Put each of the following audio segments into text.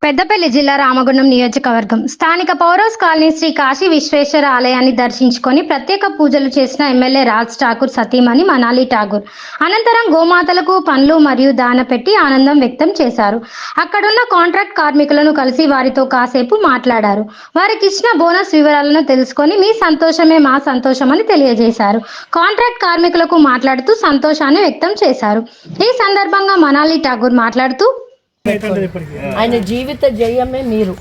పెద్దపల్లి జిల్లా రామగుండం నియోజకవర్గం స్థానిక పౌరస్ కాలనీ శ్రీ కాశీ విశ్వేశ్వర ఆలయాన్ని దర్శించుకొని ప్రత్యేక పూజలు చేసిన ఎమ్మెల్యే రాజ్ ఠాకూర్ సతీమణి మనాలి ఠాకూర్ అనంతరం గోమాతలకు పండ్లు మరియు దాన పెట్టి ఆనందం వ్యక్తం చేశారు. అక్కడున్న కాంట్రాక్ట్ కార్మికులను కలిసి వారితో కాసేపు మాట్లాడారు. వారికి ఇచ్చిన బోనస్ వివరాలను తెలుసుకొని మీ సంతోషమే మా సంతోషం అని తెలియజేశారు. కాంట్రాక్ట్ కార్మికులకు మాట్లాడుతూ సంతోషాన్ని వ్యక్తం చేశారు. ఈ సందర్భంగా మనాలి ఠాకూర్ మాట్లాడుతూ ఆయన జీవిత జయమే మీరు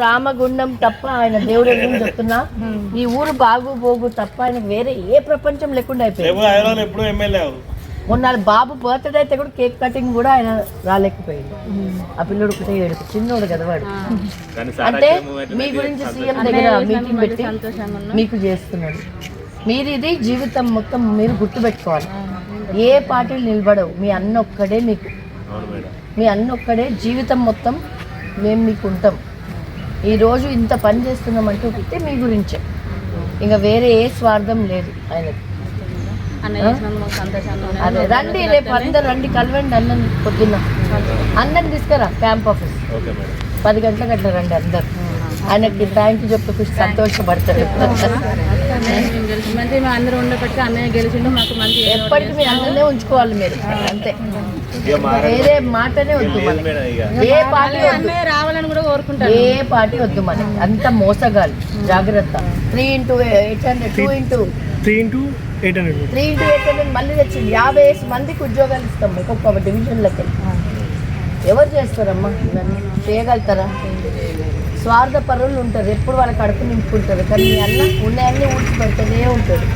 రామగుండం తప్ప ఆయన దేవుడు ఎందుకు చెప్తున్నా ఈ ఊరు బాగు తప్ప ఆయన వేరే ఏ ప్రపంచం లేకుండా అయిపోయింది. మొన్న బాబు బర్త్డే అయితే కూడా కేక్ కటింగ్ కూడా ఆయన రాలేకపోయింది. ఆ పిల్లడు ఒకటే ఏడుపు చిన్నోడు కదా వాడు. అంటే మీ గురించి సీఎం దగ్గర మీటింగ్ పెట్టి మీకు చేస్తున్నాడు. మీరు ఇది జీవితం మొత్తం మీరు గుర్తుపెట్టుకోవాలి. ఏ పార్టీలు నిలబడవు. మీ అన్న ఒక్కడే మీకు, మీ అన్న ఒక్కడే జీవితం మొత్తం మేము మీకు ఉంటాం. ఈరోజు ఇంత పని చేస్తున్నామంటే ఒకటే మీ గురించే, ఇంకా వేరే ఏ స్వార్థం లేదు ఆయనకి. అదే రండి, రేపు అందరు రండి, కలవండి అన్నని. పొద్దున్న అన్నని తీసుకురా క్యాంప్ ఆఫీస్ 10 గంటలకు అట్లా రండి అందరు. ఆయనకి థ్యాంక్ యూ చెప్పి ఖుషి సంతోషపడతారు. ఎప్పటికీ మీ అందరినే ఉంచుకోవాలి మీరు, అంతే. వేరే మాటనే వద్దు మనకి. ఏ పార్టీ రావాలని కూడా కోరుకుంటారు. ఏ పార్టీ వద్దు మనకి. అంత మోసగాలి, జాగ్రత్త. 3x800 3x800 మళ్ళీ తెచ్చింది. 50 మందికి ఉద్యోగాలు ఇస్తాం మీకు ఒక్కొక్క డివిజన్లకి. ఎవరు చేస్తారమ్మా ఇవన్నీ? చేయగలుగుతారా? స్వార్థ పరులు ఉంటారు, ఎప్పుడు వాళ్ళ కడుపు నింపుకుంటారు. కానీ మీ అన్న ఉన్నాయన్నీ ఊడ్చిపెడుతూనే ఉంటాడు.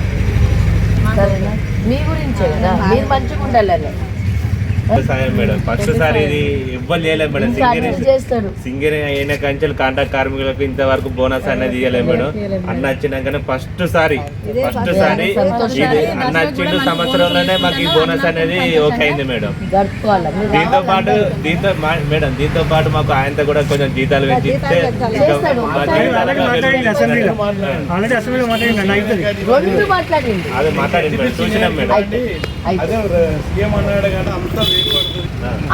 సరేనా? మీ గురించే కదా, మీరు మంచిగా ఉండాలని. మేడం ఫస్ట్ సారి ఇది ఇవ్వలేదు చేయలేదు మేడం. సింగర్ అయిన కంచెలు కాంట్రాక్ట్ కార్మికులకు ఇంతవరకు బోనస్ అనేది ఇవ్వలేదు మేడం. అన్న వచ్చినాకనే ఫస్ట్ సారి ఇది అన్న వచ్చిన సంవత్సరంలోనే మాకు ఈ బోనస్ అనేది ఓకే అయింది మేడం. దీంతో పాటు మాకు ఆయనతో కూడా కొంచెం జీతాలు పెంచిస్తే అదే మాట్లాడింది మేడం, చూసినాం మేడం.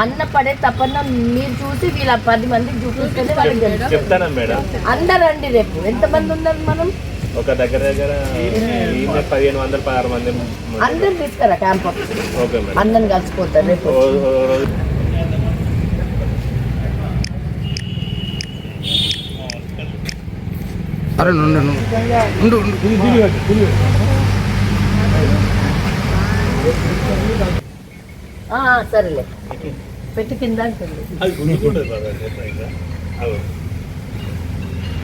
అన్న పడే తప్పన మీరు చూసి వీళ్ళ 10 మందికి చూపిస్తేనే వాళ్ళకి చెప్తాను మేడం. అందరండి రేపు ఎంతమంది ఉన్నారు? మనం ఒక దగ్గర 1500-16 మంది అందరు తీసుకురా క్యాంప్ ఆఫీస్. ఓకే మేడం, అందరిని కలిసిపోతారు రేపు. సరేలే, పెట్టి కింద ఉంటుంది.